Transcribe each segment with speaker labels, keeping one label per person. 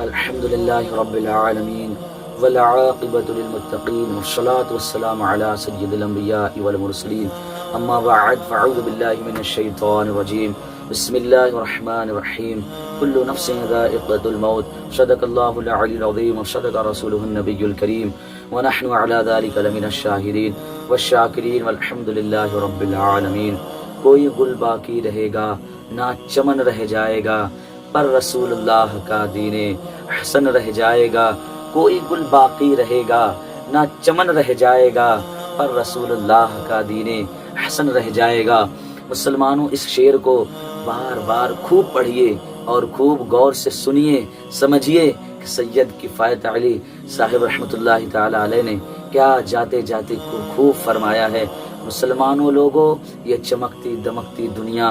Speaker 1: الحمد لله رب العالمين والعاقبة للمتقين والصلاة والسلام على سيد الأنبياء والمرسلين أما بعد فأعوذ بالله من الشيطان الرجيم بسم الله الرحمن الرحيم كل نفس ذائقة الموت صدق الله العلي العظيم وصدق رسوله النبي الكريم ونحن على ذلك لمن الشاهدين والشاكرين والحمد لله رب العالمين. کوئی گل باقی رہے گا نہ چمن رہ جائے گا پر رسول اللہ کا دین حسن رہ جائے گا. کوئی گل باقی رہے گا نہ چمن رہ جائے گا پر رسول اللہ کا دین حسن رہ جائے گا. مسلمانوں اس شعر کو بار بار خوب پڑھیے اور خوب غور سے سنیے سمجھیے کہ سید کفایت علی صاحب رحمۃ اللہ تعالی علیہ نے کیا جاتے جاتے خوب فرمایا ہے. مسلمانوں لوگوں، یہ چمکتی دمکتی دنیا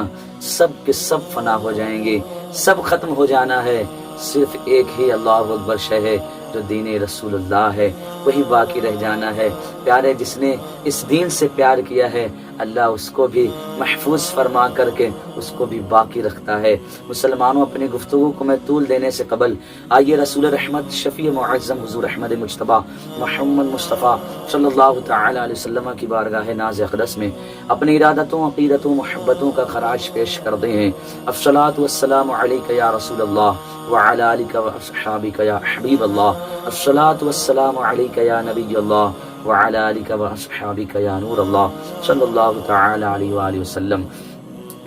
Speaker 1: سب کے سب فنا ہو جائیں گے، سب ختم ہو جانا ہے. صرف ایک ہی اللہ اکبر شے ہے جو دین رسول اللہ ہے، وہی باقی رہ جانا ہے. پیارے جس نے اس دین سے پیار کیا ہے اللہ اس کو بھی محفوظ فرما کر کے اس کو بھی باقی رکھتا ہے. مسلمانوں اپنی گفتگو کو میں طول دینے سے قبل آئیے رسول رحمت شفیع معظم حضور احمد مجتبیٰ محمد مصطفیٰ صلی اللہ تعالی علیہ وسلم کی بارگاہ ناز اقدس میں اپنی ارادتوں عقیدتوں محبتوں کا خراج پیش کرتے ہیں. الصلاۃ والسلام علیک یا رسول اللہ وعلی آلک واصحابک یا حبیب اللہ. الصلاۃ والسلام علیک یا نبی اللہ وعلی آلک واصحابک یا نور اللہ صلی اللہ تعالی علیہ وآلہ وسلم.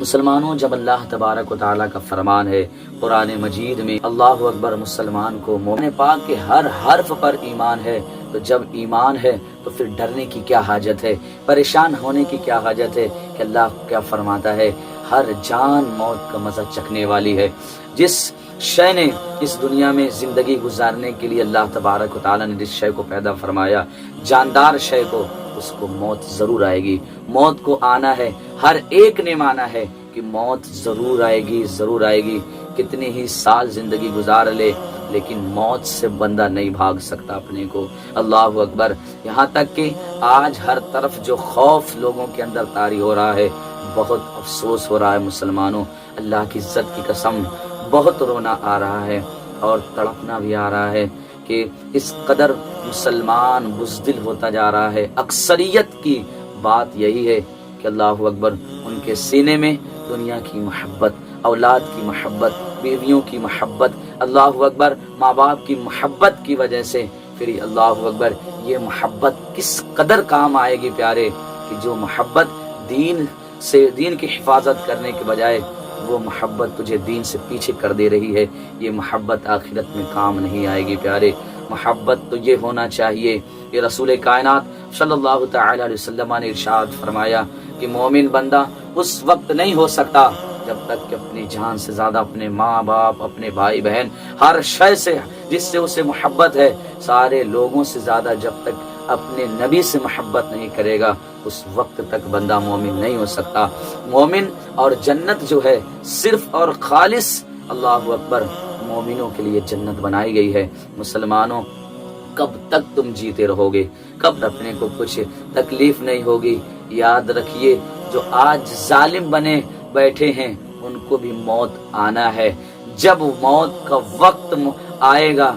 Speaker 1: مسلمانوں جب اللہ تبارک و تعالیٰ کا فرمان ہے قرآن مجید میں اللہ اکبر مسلمان کو مومن پاک کے ہر حرف پر ایمان ہے، تو جب ایمان ہے تو پھر ڈرنے کی کیا حاجت ہے، پریشان ہونے کی کیا حاجت ہے کہ اللہ کیا فرماتا ہے ہر جان موت کا مزہ چکھنے والی ہے. جس شے نے اس دنیا میں زندگی گزارنے کے لیے اللہ تبارک و تعالیٰ نے جس شے کو پیدا فرمایا جاندار شے کو، اس کو موت ضرور آئے گی. موت کو آنا ہے، ہر ایک نے مانا ہے کہ موت ضرور آئے گی ضرور آئے گی. کتنے ہی سال زندگی گزار لے لیکن موت سے بندہ نہیں بھاگ سکتا اپنے کو. اللہ اکبر. یہاں تک کہ آج ہر طرف جو خوف لوگوں کے اندر طاری ہو رہا ہے، بہت افسوس ہو رہا ہے مسلمانوں، اللہ کی عزت کی قسم بہت رونا آ رہا ہے اور تڑپنا بھی آ رہا ہے کہ اس قدر مسلمان بزدل ہوتا جا رہا ہے. اکثریت کی بات یہی ہے کہ اللہ اکبر ان کے سینے میں دنیا کی محبت، اولاد کی محبت، بیویوں کی محبت، اللہ اکبر ماں باپ کی محبت کی وجہ سے پھر اللہ اکبر یہ محبت کس قدر کام آئے گی پیارے، کہ جو محبت دین کی حفاظت کرنے کے بجائے وہ محبت تجھے دین سے پیچھے کر دے رہی ہے، یہ محبت آخرت میں کام نہیں آئے گی پیارے. محبت تو یہ ہونا چاہیے. یہ رسول کائنات صلی اللہ تعالی علیہ وسلم نے ارشاد فرمایا کہ مومن بندہ اس وقت نہیں ہو سکتا جب تک کہ اپنی جان سے زیادہ اپنے ماں باپ، اپنے بھائی بہن، ہر شے سے جس سے اسے محبت ہے، سارے لوگوں سے زیادہ جب تک اپنے نبی سے محبت نہیں کرے گا اس وقت تک بندہ مومن نہیں ہو سکتا. مومن اور جنت جو ہے صرف اور خالص اللہ اکبر مومنوں کے لیے جنت بنائی گئی ہے. مسلمانوں کب تک تم جیتے رہو گے، کب اپنے کو کچھ تکلیف نہیں ہوگی. یاد رکھیے جو آج ظالم بنے بیٹھے ہیں ان کو بھی موت آنا ہے. جب موت کا وقت آئے گا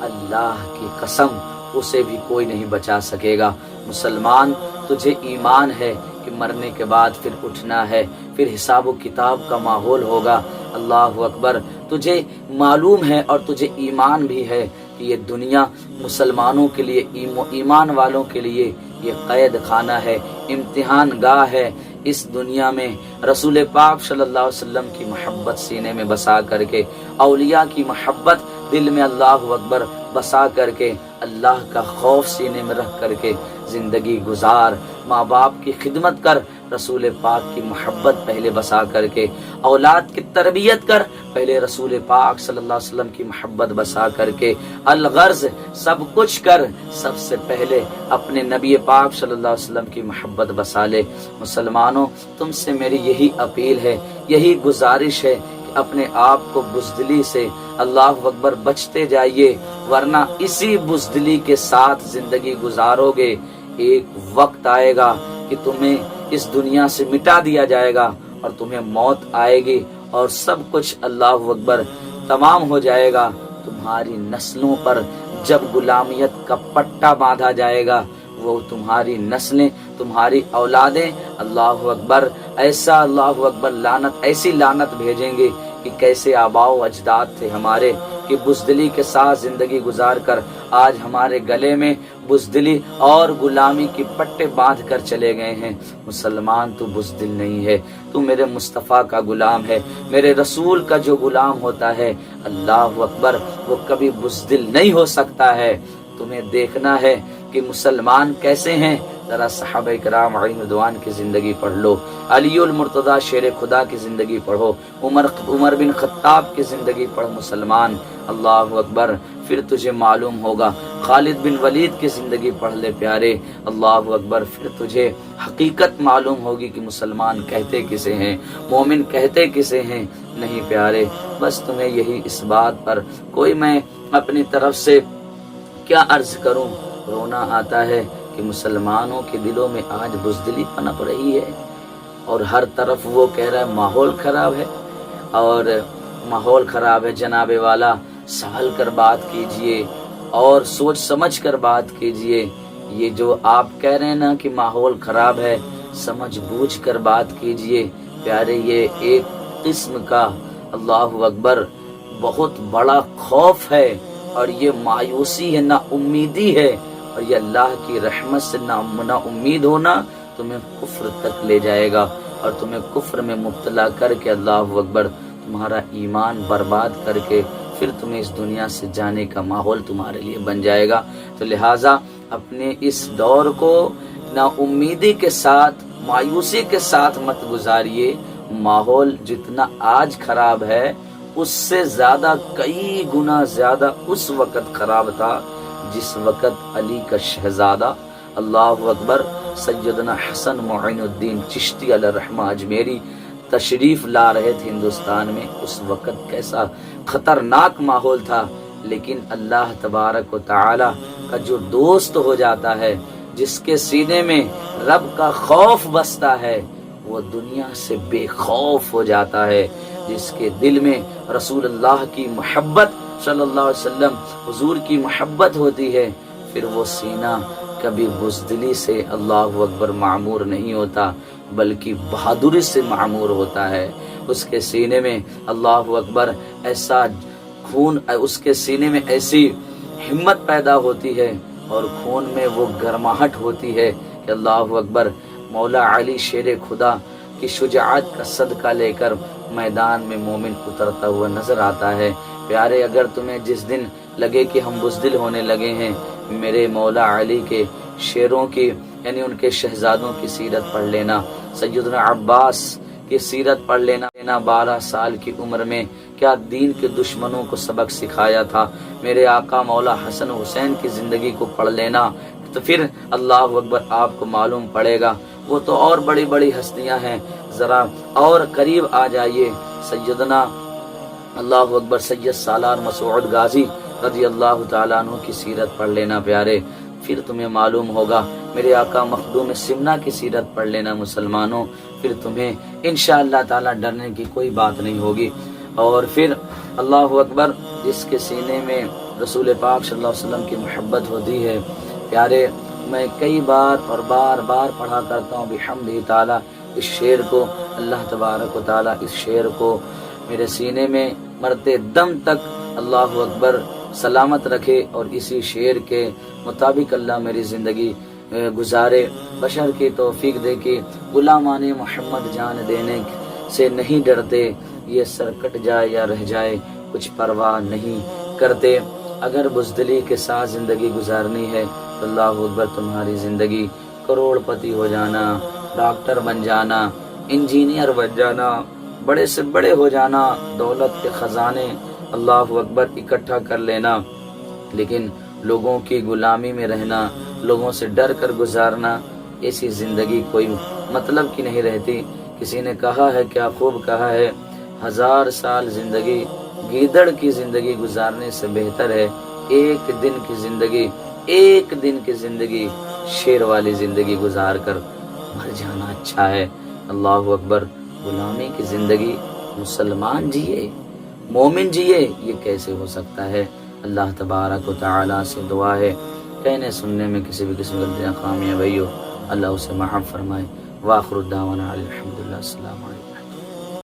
Speaker 1: اللہ کی قسم اسے بھی کوئی نہیں بچا سکے گا. مسلمان تجھے ایمان ہے کہ مرنے کے بعد پھر اٹھنا ہے، پھر حساب و کتاب کا ماحول ہوگا. اللہ اکبر تجھے معلوم ہے اور تجھے ایمان بھی ہے کہ یہ دنیا مسلمانوں کے لیے، ایمان والوں کے لیے یہ قید خانہ ہے، امتحان گاہ ہے. اس دنیا میں رسول پاک صلی اللہ علیہ وسلم کی محبت سینے میں بسا کر کے، اولیاء کی محبت دل میں اللہ اکبر بسا کر کے، اللہ کا خوف سینے میں رکھ کر کے زندگی گزار. ماں باپ کی خدمت کر، رسول پاک کی محبت پہلے بسا کر کے، اولاد کی تربیت کر، پہلے رسول پاک صلی اللہ علیہ وسلم کی محبت بسا کر کے، الغرض سب کچھ کر، سب سے پہلے اپنے نبی پاک صلی اللہ علیہ وسلم کی محبت بسا لے. مسلمانوں تم سے میری یہی اپیل ہے، یہی گزارش ہے کہ اپنے آپ کو بزدلی سے اللہ اکبر بچتے جائیے، ورنہ اسی بزدلی کے ساتھ زندگی گزارو گے. ایک وقت آئے گا کہ تمہیں اس دنیا سے مٹا دیا جائے گا اور تمہیں موت آئے گی اور سب کچھ اللہ اکبر تمام ہو جائے گا. تو تمہاری نسلوں پر جب غلامیت کا پٹا باندھا جائے گا، وہ تمہاری نسلیں، تمہاری اولادیں اللہ اکبر ایسا اللہ اکبر لعنت، ایسی لعنت بھیجیں گے کہ کیسے آباء و اجداد تھے ہمارے کہ بزدلی کے ساتھ زندگی گزار کر آج ہمارے گلے میں بزدلی اور غلامی کی پٹے باندھ کر چلے گئے ہیں۔ مسلمان تو بزدل نہیں ہے، تو میرے مصطفیٰ کا غلام ہے، میرے رسول کا جو غلام ہوتا ہے اللہ اکبر وہ کبھی بزدل نہیں ہو سکتا ہے۔ تمہیں دیکھنا ہے کہ مسلمان کیسے ہیں، ذرا صحابہ کرام علیہ رضوان کی زندگی پڑھ لو، علی المرتضیٰ شیر خدا کی زندگی پڑھو، عمر بن خطاب کی زندگی پڑھ مسلمان، اللہ اکبر، پھر تجھے معلوم ہوگا۔ خالد بن ولید کی زندگی پڑھ لے پیارے، اللہ اکبر، پھر تجھے حقیقت معلوم ہوگی کہ مسلمان کہتے کسے ہیں، مومن کہتے کسے ہیں۔ نہیں پیارے، بس تمہیں یہی اس بات پر کوئی میں اپنی طرف سے کیا عرض کروں، رونا آتا ہے کہ مسلمانوں کے دلوں میں آج بزدلی پنپ رہی ہے، اور ہر طرف وہ کہہ رہا ہے ماحول خراب ہے، اور ماحول خراب ہے جناب والا، سنبھل کر بات کیجئے اور سوچ سمجھ کر بات کیجئے۔ یہ جو آپ کہہ رہے ہیں نا کہ ماحول خراب ہے، سمجھ بوجھ کر بات کیجئے پیارے، یہ ایک قسم کا اللہ اکبر بہت بڑا خوف ہے، اور یہ مایوسی ہے، نا امیدی ہے، اور یہ اللہ کی رحمت سے نا امید ہونا تمہیں کفر تک لے جائے گا، اور تمہیں کفر میں مبتلا کر کے اللہ اکبر تمہارا ایمان برباد کر کے پھر تمہیں اس دنیا سے جانے کا ماحول تمہارے لیے بن جائے گا۔ تو لہٰذا اپنے اس دور کو نا امیدی کے ساتھ، مایوسی کے ساتھ مت گزاریے۔ ماحول جتنا آج خراب ہے اس سے زیادہ کئی گنا زیادہ اس وقت خراب تھا جس وقت علی کا شہزادہ اللہ اکبر سیدنا حسن معین الدین چشتی علیہ الرحمہ اجمیری تشریف لا رہے تھے ہندوستان میں۔ اس وقت کیسا خطرناک ماحول تھا، لیکن اللہ تبارک و تعالی کا جو دوست ہو جاتا ہے، جس کے سینے میں رب کا خوف بستا ہے، وہ دنیا سے بے خوف ہو جاتا ہے۔ جس کے دل میں رسول اللہ کی محبت صلی اللہ علیہ وسلم حضور کی محبت ہوتی ہے، پھر وہ سینہ کبھی بزدلی سے اللہ اکبر معمور نہیں ہوتا، بلکہ بہادری سے معمور ہوتا ہے۔ اس کے سینے میں اللہ اکبر ایسا خون، اس کے سینے میں ایسی ہمت پیدا ہوتی ہے، اور خون میں وہ گرماہٹ ہوتی ہے کہ اللہ اکبر مولا علی شیر خدا کی شجاعت کا صدقہ لے کر میدان میں مومن اترتا ہوا نظر آتا ہے۔ پیارے، اگر تمہیں جس دن لگے کہ ہم بزدل ہونے لگے ہیں، میرے مولا علی کے شیروں کی یعنی ان کے شہزادوں کی سیرت پڑھ لینا، سیدنا عباس کی سیرت پڑھ لینا۔ 12 سال کی عمر میں کیا دین کے دشمنوں کو سبق سکھایا تھا۔ میرے آقا مولا حسن حسین کی زندگی کو پڑھ لینا، تو پھر اللہ اکبر آپ کو معلوم پڑے گا۔ وہ تو اور بڑی بڑی ہستیاں ہیں، ذرا اور قریب آ جائیے، سیدنا اللہ اکبر سید سالار مسعود غازی رضی اللہ تعالیٰ عنہ کی سیرت پڑھ لینا پیارے، پھر تمہیں معلوم ہوگا۔ میرے آقا مخدوم سمنا کی سیرت پڑھ لینا مسلمانوں، پھر تمہیں انشاءاللہ تعالیٰ ڈرنے کی کوئی بات نہیں ہوگی۔ اور پھر اللہ اکبر جس کے سینے میں رسول پاک صلی اللہ علیہ وسلم کی محبت ہوتی ہے پیارے، میں کئی بار اور بار بار پڑھا کرتا ہوں بحمدہ تعالیٰ اس شعر کو۔ اللہ تبارک و تعالیٰ اس شعر کو میرے سینے میں مرتے دم تک اللہ اکبر سلامت رکھے، اور اسی شعر کے مطابق اللہ میری زندگی گزارے۔ بشر کی توفیق دے کہ غلامان محمد جان دینے سے نہیں ڈرتے، یہ سر کٹ جائے یا رہ جائے کچھ پرواہ نہیں کرتے۔ اگر بزدلی کے ساتھ زندگی گزارنی ہے تو اللہ اکبر تمہاری زندگی کروڑ پتی ہو جانا، ڈاکٹر بن جانا، انجینئر بن جانا، بڑے سے بڑے ہو جانا، دولت کے خزانے اللہ اکبر اکٹھا کر لینا، لیکن لوگوں کی غلامی میں رہنا، لوگوں سے ڈر کر گزارنا، ایسی زندگی کوئی مطلب کی نہیں رہتی۔ کسی نے کہا ہے، کیا خوب کہا ہے، 1000 سال زندگی گیدڑ کی زندگی گزارنے سے بہتر ہے ایک دن کی زندگی شیر والی زندگی گزار کر مر جانا اچھا ہے۔ اللہ اکبر، غلامی کی زندگی مسلمان جیے، مومن جیے، یہ کیسے ہو سکتا ہے؟ اللہ تبارک و تعالیٰ سے دعا ہے کہنے سننے میں کسی بھی قسم کی خامیاں بھائی ہو اللہ اسے معاف فرمائے۔ وآخر الدعوانا الحمدللہ، السلام علیکم۔